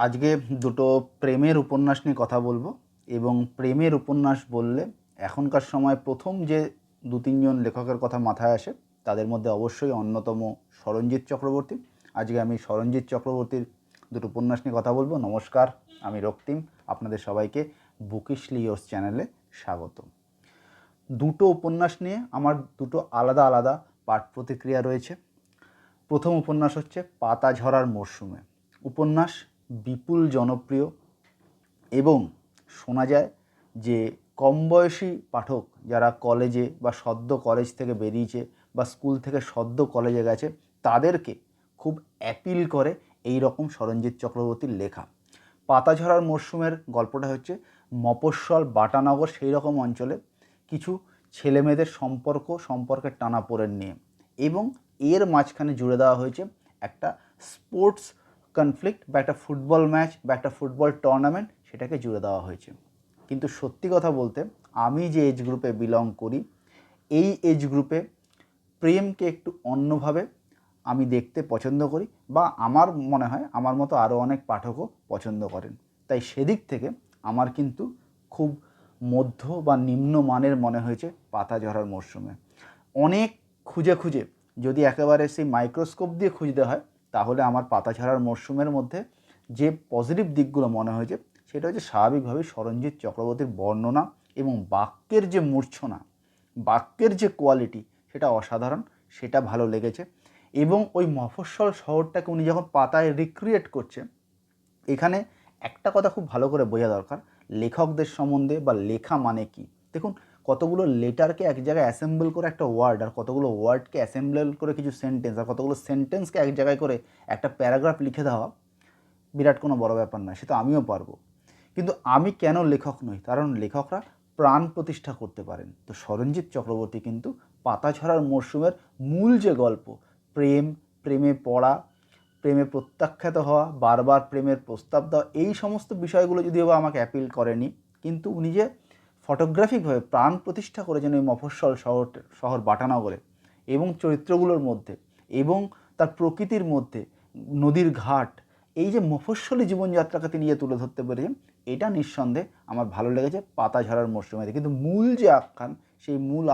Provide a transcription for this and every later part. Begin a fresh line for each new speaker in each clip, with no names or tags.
আজকে দুটো প্রেমের উপন্যাস নিয়ে কথা বলবো এবং প্রেমের উপন্যাস বললে এখনকার সময় প্রথম যে দু তিনজন লেখকের কথা মাথায় আসে তাদের মধ্যে অবশ্যই অন্যতম স্মরণজিৎ চক্রবর্তী। আজকে আমি স্মরণজিৎ চক্রবর্তীর দুটো উপন্যাস নিয়ে কথা বলবো। নমস্কার, আমি রক্তিম, আপনাদের সবাইকে বুকিশলি ইয়োর্স চ্যানেলে স্বাগত। দুটো উপন্যাস নিয়ে আমার দুটো আলাদা আলাদা পাঠ প্রতিক্রিয়া রয়েছে। প্রথম উপন্যাস হচ্ছে পাতা ঝরার মরশুমে। উপন্যাস বিপুল জনপ্রিয় এবং শোনা যায় যে কম বয়সী পাঠক যারা কলেজে বা সদ্য কলেজ থেকে বেরিয়েছে বা স্কুল থেকে সদ্য কলেজে গেছে তাদেরকে খুব অ্যাপিল করে এই রকম স্মরণজিৎ চক্রবর্তীর লেখা। পাতা ঝরার মরশুমের গল্পটা হচ্ছে মফস্বল বাটানগর সেই রকম অঞ্চলে কিছু ছেলেমেয়েদের সম্পর্কের টানাপোড়েন নিয়ে, এবং এর মাঝখানে জুড়ে দেওয়া হয়েছে একটা স্পোর্টস কনফ্লিক্ট বা একটা ফুটবল ম্যাচ বা একটা ফুটবল টুর্নামেন্ট, সেটাকে জুড়ে দেওয়া হয়েছে। কিন্তু সত্যি কথা বলতে আমি যে এজ গ্রুপে বিলং করি এই এজ গ্রুপে প্রেমকে একটু অন্যভাবে আমি দেখতে পছন্দ করি, বা আমার মনে হয় আমার মতো আরও অনেক পাঠকও পছন্দ করেন। তাই সেদিক থেকে আমার কিন্তু খুব মধ্য বা নিম্ন মানের মনে হয়েছে পাতা ঝরার মরশুমে। অনেক খুঁজে খুঁজে যদি একেবারে সেই মাইক্রোস্কোপ দিয়ে খুঁজতে হয় তাহলে আমার পাতা ঝরার মরশুমের মধ্যে যে পজিটিভ দিকগুলো মনে হয়েছে সেটা হচ্ছে স্বাভাবিকভাবেই স্মরণজিৎ চক্রবর্তীর বর্ণনা এবং বাক্যের যে মূর্ছনা, বাক্যের যে কোয়ালিটি, সেটা অসাধারণ, সেটা ভালো লেগেছে। এবং ওই মফস্বল শহরটাকে উনি যখন পাতায় রিক্রিয়েট করছে, এখানে একটা কথা খুব ভালো করে বোঝা দরকার লেখকদের সম্বন্ধে বা লেখা মানে কি। দেখুন, কতগুলো লেটারকে এক জায়গায় অ্যাসেম্বল করে একটা ওয়ার্ড, আর কতগুলো ওয়ার্ডকে অ্যাসেম্বল করে কিছু সেন্টেন্স, আর কতগুলো সেন্টেন্সকে এক জায়গায় করে একটা প্যারাগ্রাফ লিখে দেওয়া বিরাট কোনো বড় ব্যাপার নয়, সে তো আমিও পারবো। কিন্তু আমি কেন লেখক নই? কারণ লেখকরা প্রাণ প্রতিষ্ঠা করতে পারেন। তো স্মরণজিৎ চক্রবর্তী কিন্তু পাতা ঝরার মরশুমের মূল যে গল্প, প্রেম, প্রেমে পড়া, প্রেমে প্রত্যাখ্যাত হওয়া, বারবার প্রেমের প্রস্তাব দেওয়া, এই সমস্ত বিষয়গুলো যদিও বা আমাকে অ্যাপিল করেনি, কিন্তু উনি যে ফটোগ্রাফিকভাবে প্রাণ প্রতিষ্ঠা করেছেন ওই মফস্বল শহর বাটানগরে এবং চরিত্রগুলোর মধ্যে এবং তার প্রকৃতির মধ্যে, নদীর ঘাট, এই যে মফস্বলী জীবনযাত্রাকে তিনি যে তুলে ধরতে পেরেছেন, এটা নিঃসন্দেহে আমার ভালো লেগেছে পাতা ঝরার মরশুমে। কিন্তু মূল যে আখ্যান, সেই মূল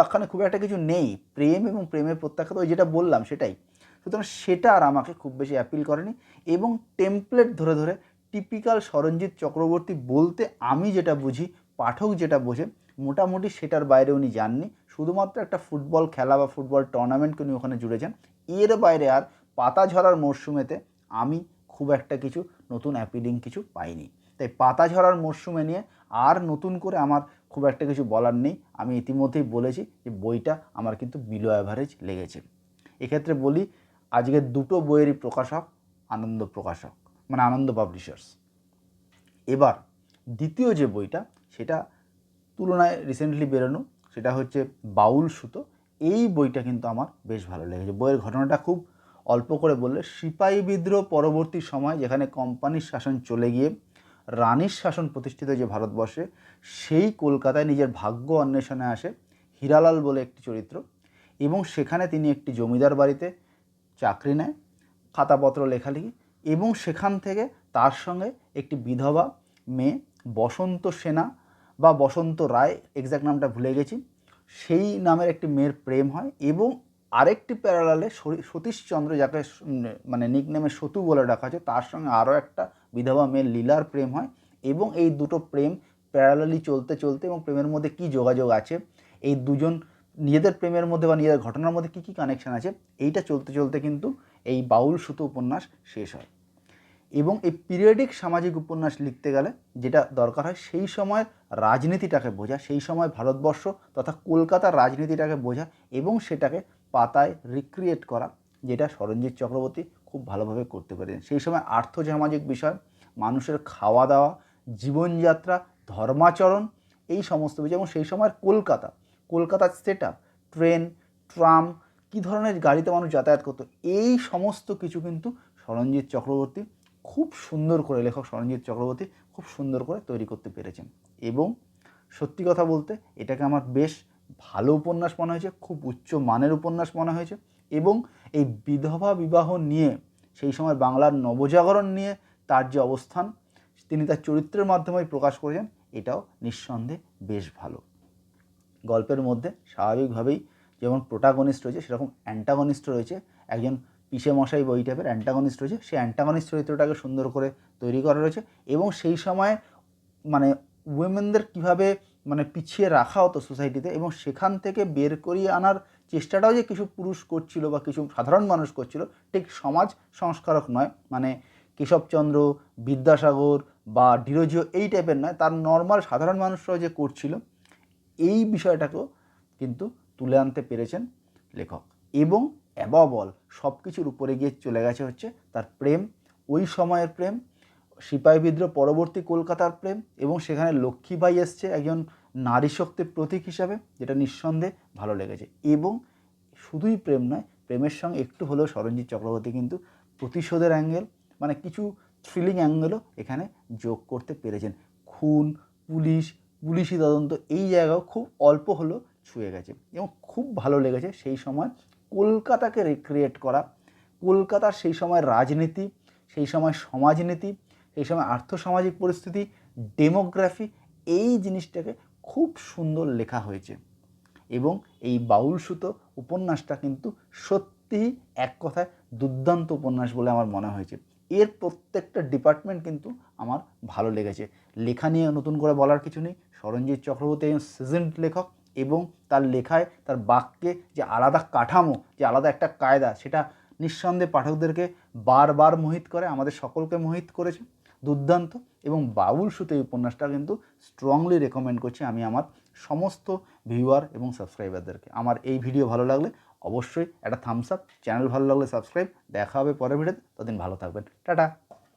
আখ্যানে খুব একটা কিছু নেই। প্রেম এবং প্রেমের প্রত্যাখ্যাত, ওই যেটা বললাম সেটাই। সুতরাং সেটা আর আমাকে খুব বেশি অ্যাপিল করেনি। এবং টেমপ্লেট ধরে ধরে টিপিক্যাল স্মরণজিৎ চক্রবর্তী বলতে আমি যেটা বুঝি, পাঠক যেটা বোঝে, মোটামুটি সেটার বাইরে উনি যাননি। শুধুমাত্র একটা ফুটবল খেলা বা ফুটবল টুর্নামেন্টকে উনি ওখানে জুড়েছেন। এর বাইরে আর পাতা ঝরার মরশুমেতে আমি খুব একটা কিছু নতুন অ্যাপিলিং কিছু পাইনি। তাই পাতা ঝরার মরশুমে নিয়ে আর নতুন করে আমার খুব একটা কিছু বলার নেই। আমি ইতিমধ্যেই বলেছি যে বইটা আমার কিন্তু বিলো অ্যাভারেজ লেগেছে। এক্ষেত্রে বলি, আজকের দুটো বইয়েরই প্রকাশক আনন্দ প্রকাশক, মানে আনন্দ পাবলিশার্স। এবার দ্বিতীয় যে বইটা, সেটা তুলনায় রিসেন্টলি বেরোনো, সেটা হচ্ছে বাউল সুতো। এই বইটা কিন্তু আমার বেশ ভালো লেগেছে। বইয়ের ঘটনাটা খুব অল্প করে বললে, সিপাহী বিদ্রোহ পরবর্তী সময় যেখানে কোম্পানির শাসন চলে গিয়ে রানীর শাসন প্রতিষ্ঠিত যে ভারতবর্ষে, সেই কলকাতায় নিজের ভাগ্য অন্বেষণে আসে হীরালাল বলে একটি চরিত্র, এবং সেখানে তিনি একটি জমিদার বাড়িতে চাকরি নেয়, খাতাপত্র লেখালেখি, এবং সেখান থেকে তার সঙ্গে একটি বিধবা মেয়ে বসন্ত সেনা বা বসন্ত রায়, এক্স্যাক্ট নামটা ভুলে গেছি, সেই নামের একটি মেয়ের প্রেম হয়। এবং আরেকটি প্যারালালে সতীশচন্দ্র, যাকে মানে নিকনেমে সতু বলে ডাকা হচ্ছে, তার সঙ্গে আরও একটা বিধবা মেয়ের লীলার প্রেম হয়। এবং এই দুটো প্রেম প্যারালালি চলতে চলতে, এবং প্রেমের মধ্যে কী যোগাযোগ আছে, এই দুজন নিজেদের প্রেমের মধ্যে বা নিজেদের ঘটনার মধ্যে কী কী কানেকশান আছে, এইটা চলতে চলতে কিন্তু এই বাউল সুতো উপন্যাস শেষ হয়। এবং এই পিরিয়ডিক সামাজিক উপন্যাস লিখতে গেলে যেটা দরকার হয়, সেই সময়ের রাজনীতিটাকে বোঝা, সেই সময় ভারতবর্ষ তথা কলকাতার রাজনীতিটাকে বোঝা এবং সেটাকে পাতায় রিক্রিয়েট করা, যেটা স্মরণজিৎ চক্রবর্তী খুব ভালোভাবে করতে পারেন। সেই সময় আর্থসামাজিক বিষয়, মানুষের খাওয়া দাওয়া, জীবনযাত্রা, ধর্মাচরণ, এই সমস্ত বিষয়, এবং সেই সময়ের কলকাতার সেট আপ, ট্রেন, ট্রাম, কী ধরনের গাড়িতে মানুষ যাতায়াত করতো, এই সমস্ত কিছু কিন্তু স্মরণজিৎ চক্রবর্তী খুব সুন্দর করে, লেখক স্মরণজিৎ চক্রবর্তী খুব সুন্দর করে তৈরি করতে পেরেছেন। এবং সত্যি কথা বলতে এটাকে আমার বেশ ভালো উপন্যাস মনে হয়েছে, খুব উচ্চ মানের উপন্যাস মনে হয়েছে। এবং এই বিধবা বিবাহ নিয়ে সেই সময় বাংলার নবজাগরণ নিয়ে তার যে অবস্থান তিনি তার চরিত্রের মাধ্যমেই প্রকাশ করেছেন, এটাও নিঃসন্দেহে বেশ ভালো। গল্পের মধ্যে স্বাভাবিকভাবেই যেমন প্রোটাগনিস্ট রয়েছে সেরকম অ্যান্টাগনিস্ট রয়েছে, একজন পিসে মশাই বই টাইপের অ্যান্টাগনিস্ট রয়েছে, সেই অ্যান্টাগনিস্ট চরিত্রটাকে সুন্দর করে তৈরি করা রয়েছে এবং সেই সময় মানে উইমেনদের কীভাবে মানে পিছিয়ে রাখা হতো সোসাইটিতে এবং সেখান থেকে বের করিয়ে আনার চেষ্টাটাও যে কিছু পুরুষ করছিল বা কিছু সাধারণ মানুষ করছিল, ঠিক সমাজ সংস্কারক নয়, মানে কেশবচন্দ্র, বিদ্যাসাগর বা ডিরোজিও এই টাইপের নয়, তার নর্মাল সাধারণ মানুষরাও যে করছিল এই বিষয়টাকেও কিন্তু তুলে আনতে পেরেছেন লেখক। এবং অ্যাবভ অল সব কিছুর উপরে গিয়ে চলে গেছে হচ্ছে তার প্রেম, ওই সময়ের প্রেম, সিপাহী বিদ্রোহ পরবর্তী কলকাতার প্রেম, এবং সেখানে লক্ষ্মীবাই এসছে একজন নারী শক্তির প্রতীক হিসাবে, যেটা নিঃসন্দেহে ভালো লেগেছে। এবং শুধুই প্রেম নয়, প্রেমের সঙ্গে একটু হলেও সরঞ্জিৎ চক্রবর্তী কিন্তু প্রতিশোধের অ্যাঙ্গেল মানে কিছু থ্রিলিং অ্যাঙ্গেলও এখানে যোগ করতে পেরেছেন। খুন, পুলিশি তদন্ত এই জায়গাও খুব অল্প হলেও ছুঁয়ে গেছে এবং খুব ভালো লেগেছে সেই সময় কলকাতাকে রিক্রিয়েট করা, কলকাতার সেই সময় রাজনীতি, সেই সময় সমাজনীতি, সেই সময় আর্থসামাজিক পরিস্থিতি, ডেমোগ্রাফি, এই জিনিসটাকে খুব সুন্দর লেখা হয়েছে। এবং এই বাউল সুতো উপন্যাসটা কিন্তু সত্যিই এক কথায় দুর্দান্ত উপন্যাস বলে আমার মনে হয়েছে। এর প্রত্যেকটা ডিপার্টমেন্ট কিন্তু আমার ভালো লেগেছে। লেখা নিয়ে নতুন করে বলার কিছু নেই, সরঞ্জিৎ চক্রবর্তী একজন সিজনড লেখক এবং তার লেখায় তার বাক্যে যে আলাদা কাঠামো, যে আলাদা একটা কায়দা, সেটা নিঃসন্দেহে পাঠকদেরকে বারবার মোহিত করে, আমাদের সকলকে মোহিত করেছে, দুর্দান্ত। এবং বাউল সুতো এই উপন্যাসটা কিন্তু স্ট্রংলি রেকমেন্ড করছি আমি আমার সমস্ত ভিউয়ার এবং সাবস্ক্রাইবারদেরকে। আমার এই ভিডিও ভালো লাগলে অবশ্যই একটা থামস আপ, চ্যানেল ভালো লাগলে সাবস্ক্রাইব। দেখা হবে পরের ভিডিওতে, ততদিন ভালো থাকবেন, টাটা।